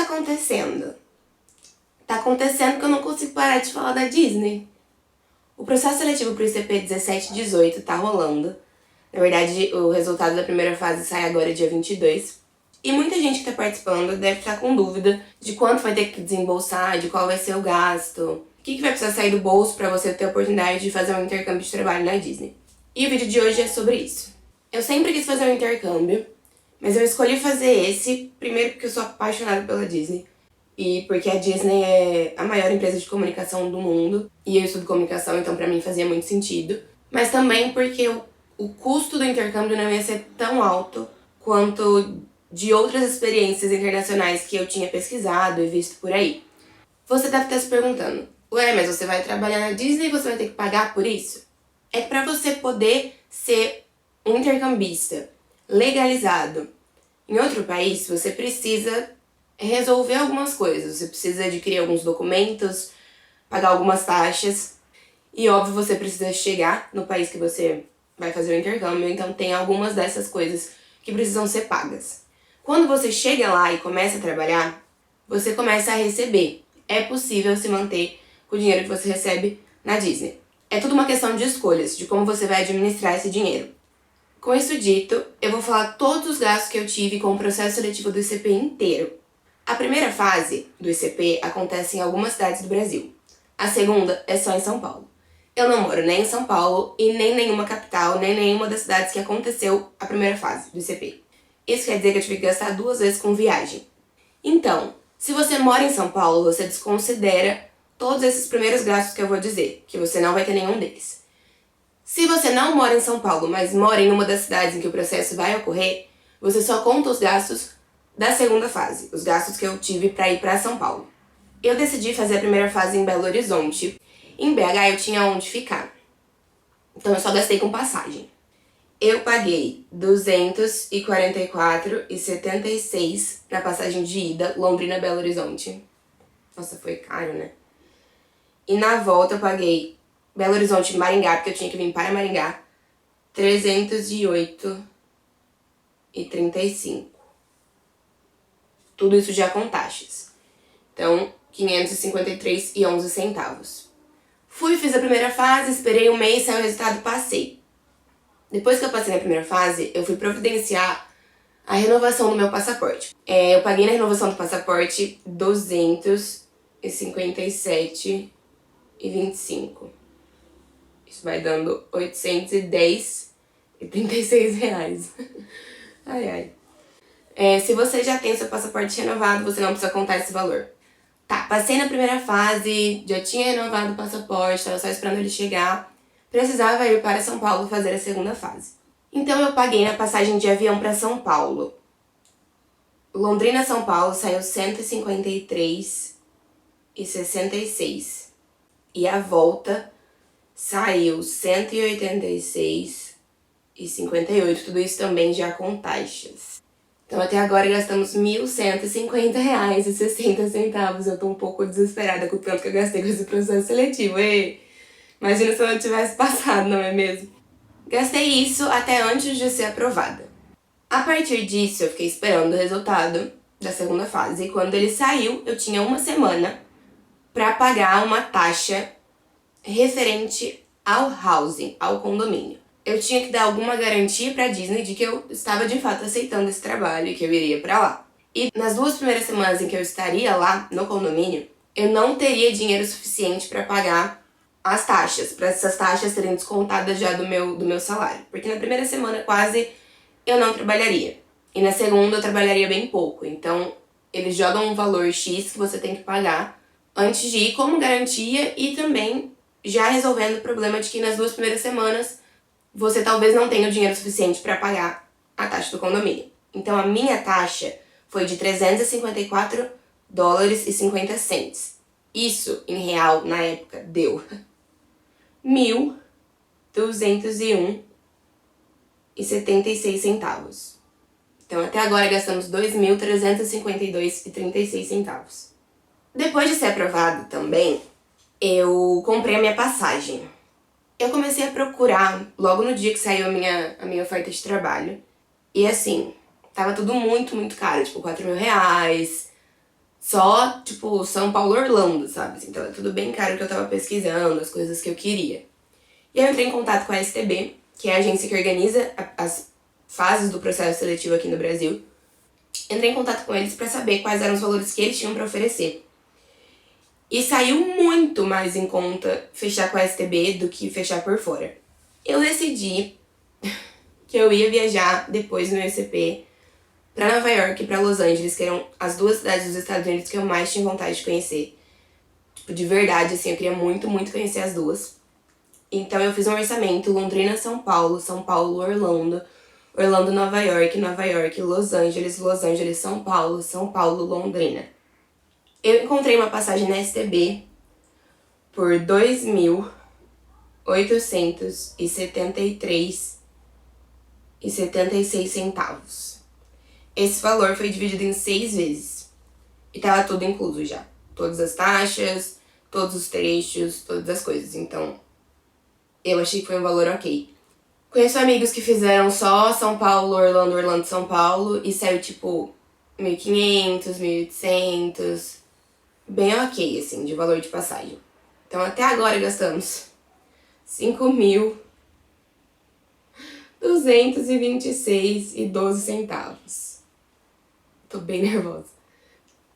acontecendo? Tá acontecendo que eu não consigo parar de falar da Disney. O processo seletivo pro ICP 17 e 18 tá rolando. Na verdade, o resultado da primeira fase sai agora dia 22. E muita gente que tá participando deve estar com dúvida de quanto vai ter que desembolsar, de qual vai ser o gasto, o que vai precisar sair do bolso pra você ter a oportunidade de fazer um intercâmbio de trabalho na Disney. E o vídeo de hoje é sobre isso. Eu sempre quis fazer um intercâmbio, mas eu escolhi fazer esse, primeiro porque eu sou apaixonada pela Disney, e porque a Disney é a maior empresa de comunicação do mundo, e eu estudo comunicação, então pra mim fazia muito sentido. Mas também porque o custo do intercâmbio não ia ser tão alto quanto de outras experiências internacionais que eu tinha pesquisado e visto por aí. Você deve estar se perguntando, ué, mas você vai trabalhar na Disney e você vai ter que pagar por isso? É que pra você poder ser um intercambista legalizado em outro país, você precisa resolver algumas coisas. Você precisa adquirir alguns documentos, pagar algumas taxas. E óbvio, você precisa chegar no país que você vai fazer o intercâmbio, então tem algumas dessas coisas que precisam ser pagas. Quando você chega lá e começa a trabalhar, você começa a receber. É possível se manter com o dinheiro que você recebe na Disney. É tudo uma questão de escolhas, de como você vai administrar esse dinheiro. Com isso dito, eu vou falar todos os gastos que eu tive com o processo seletivo do ICP inteiro. A primeira fase do ICP acontece em algumas cidades do Brasil. A segunda é só em São Paulo. Eu não moro nem em São Paulo e nem em nenhuma capital, nem em nenhuma das cidades que aconteceu a primeira fase do ICP. Isso quer dizer que eu tive que gastar 2 vezes com viagem. Então, se você mora em São Paulo, você desconsidera todos esses primeiros gastos que eu vou dizer, que você não vai ter nenhum deles. Se você não mora em São Paulo, mas mora em uma das cidades em que o processo vai ocorrer, você só conta os gastos da segunda fase, os gastos que eu tive para ir para São Paulo. Eu decidi fazer a primeira fase em Belo Horizonte. Em BH eu tinha onde ficar, então eu só gastei com passagem. Eu paguei R$ 244,76 na passagem de ida, Londrina-Belo Horizonte. Nossa, foi caro, né? E na volta eu paguei Belo Horizonte e Maringá, porque eu tinha que vir para Maringá, R$ 308,35. Tudo isso já com taxas. Então, R$ 553,11. Fiz a primeira fase, esperei um mês, saiu o resultado, passei. Depois que eu passei na primeira fase, eu fui providenciar a renovação do meu passaporte. Eu paguei na renovação do passaporte R$ 257,25. Isso vai dando R$ 810,36. Ai. Se você já tem seu passaporte renovado, você não precisa contar esse valor. Tá, passei na primeira fase, já tinha renovado o passaporte, tava só esperando ele chegar. Precisava ir para São Paulo fazer a segunda fase. Então eu paguei na passagem de avião para São Paulo. Londrina-São Paulo saiu R$ 153,66. E a volta saiu R$ 186,58. Tudo isso também já com taxas. Então até agora gastamos R$ 1.150,60. Eu tô um pouco desesperada com o tanto que eu gastei com esse processo seletivo. Imagina se eu não tivesse passado, não é mesmo? Gastei isso até antes de ser aprovada. A partir disso, eu fiquei esperando o resultado da segunda fase. E quando ele saiu, eu tinha uma semana para pagar uma taxa referente ao housing, ao condomínio. Eu tinha que dar alguma garantia pra Disney de que eu estava de fato aceitando esse trabalho e que eu iria pra lá. E nas 2 primeiras semanas em que eu estaria lá no condomínio, eu não teria dinheiro suficiente para pagar as taxas, para essas taxas serem descontadas já do meu salário. Porque na primeira semana quase eu não trabalharia. E na segunda eu trabalharia bem pouco. Então eles jogam um valor X que você tem que pagar antes de ir como garantia e também já resolvendo o problema de que nas 2 primeiras semanas você talvez não tenha o dinheiro suficiente para pagar a taxa do condomínio. Então a minha taxa foi de $354,50. Isso, em real, na época, deu R$ 1.201,76. Então até agora gastamos R$ 2.352,36. Depois de ser aprovado também, eu comprei a minha passagem. Eu comecei a procurar logo no dia que saiu a minha oferta de trabalho. E assim, tava tudo muito, muito caro. Tipo, R$ 4.000, só, tipo, São Paulo, Orlando, sabe? Então é tudo bem caro que eu tava pesquisando, as coisas que eu queria. E aí eu entrei em contato com a STB, que é a agência que organiza as fases do processo seletivo aqui no Brasil. Entrei em contato com eles pra saber quais eram os valores que eles tinham pra oferecer. E saiu muito mais em conta fechar com a STB do que fechar por fora. Eu decidi que eu ia viajar depois do meu ECP pra Nova York e pra Los Angeles, que eram as duas cidades dos Estados Unidos que eu mais tinha vontade de conhecer. Tipo, de verdade, assim, eu queria muito, muito conhecer as duas. Então eu fiz um orçamento: Londrina, São Paulo, São Paulo, Orlando, Orlando, Nova York, Nova York, Los Angeles, Los Angeles, São Paulo, São Paulo, Londrina. Eu encontrei uma passagem na STB por R$ 2.873,76. Esse valor foi dividido em 6 vezes. E tava tudo incluso já. Todas as taxas, todos os trechos, todas as coisas. Então, eu achei que foi um valor ok. Conheço amigos que fizeram só São Paulo, Orlando, Orlando, São Paulo e saiu tipo 1.500, 1.800. Bem ok, assim, de valor de passagem. Então até agora gastamos 5.226,12. Tô bem nervosa.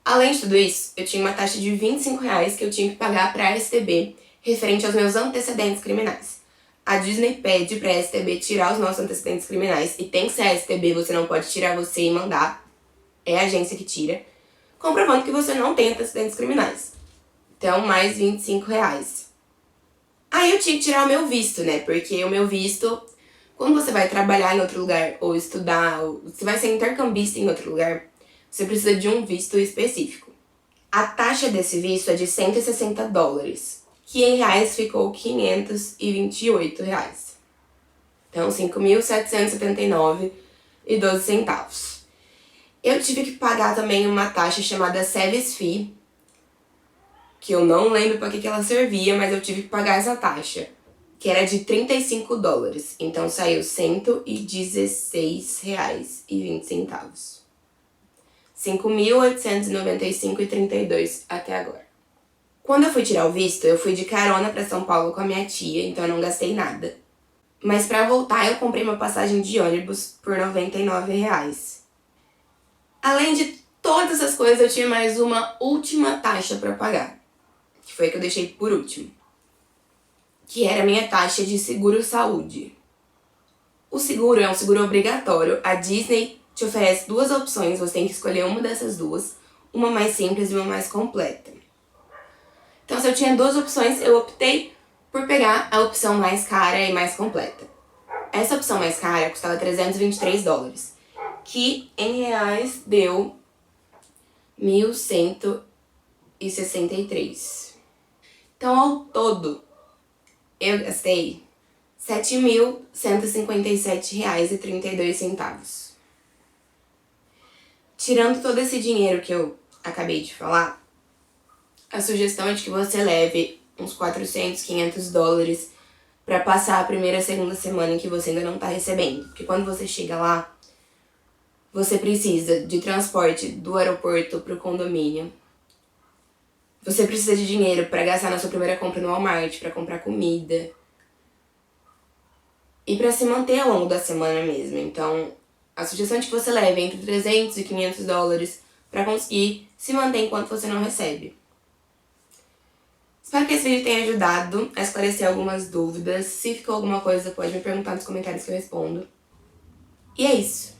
Além de tudo isso, eu tinha uma taxa de R$ 25 que eu tinha que pagar pra STB referente aos meus antecedentes criminais. A Disney pede pra STB tirar os nossos antecedentes criminais e tem que ser a STB, você não pode tirar você e mandar. É a agência que tira, comprovando que você não tem antecedentes criminais. Então, mais R$ 25. Aí eu tinha que tirar o meu visto, né? Porque o meu visto, quando você vai trabalhar em outro lugar, ou estudar, ou você vai ser intercambista em outro lugar, você precisa de um visto específico. A taxa desse visto é de $160, que em reais ficou R$ 528. Então, 5.779,12. Eu tive que pagar também uma taxa chamada Service Fee, que eu não lembro pra que ela servia, mas eu tive que pagar essa taxa, que era de $35. Então saiu R$ 116,20. 5.895,32 até agora. Quando eu fui tirar o visto, eu fui de carona pra São Paulo com a minha tia, então eu não gastei nada. Mas pra voltar, eu comprei uma passagem de ônibus por R$ 99. Além de todas essas coisas, eu tinha mais uma última taxa pra pagar, que foi a que eu deixei por último, que era a minha taxa de seguro-saúde. O seguro é um seguro obrigatório. A Disney te oferece 2 opções, você tem que escolher uma dessas duas, uma mais simples e uma mais completa. Então, se eu tinha 2 opções, eu optei por pegar a opção mais cara e mais completa. Essa opção mais cara custava $323, que em reais deu 1.163. Então, ao todo, eu gastei R$ 7.157,32. Tirando todo esse dinheiro que eu acabei de falar, a sugestão é de que você leve uns $400, $500 pra passar a primeira e segunda semana em que você ainda não tá recebendo. Porque quando você chega lá, você precisa de transporte do aeroporto pro condomínio. Você precisa de dinheiro pra gastar na sua primeira compra no Walmart, pra comprar comida. E pra se manter ao longo da semana mesmo. Então, a sugestão é de que você leve entre $300 e $500 pra conseguir se manter enquanto você não recebe. Espero que esse vídeo tenha ajudado a esclarecer algumas dúvidas. Se ficou alguma coisa, pode me perguntar nos comentários que eu respondo. E é isso.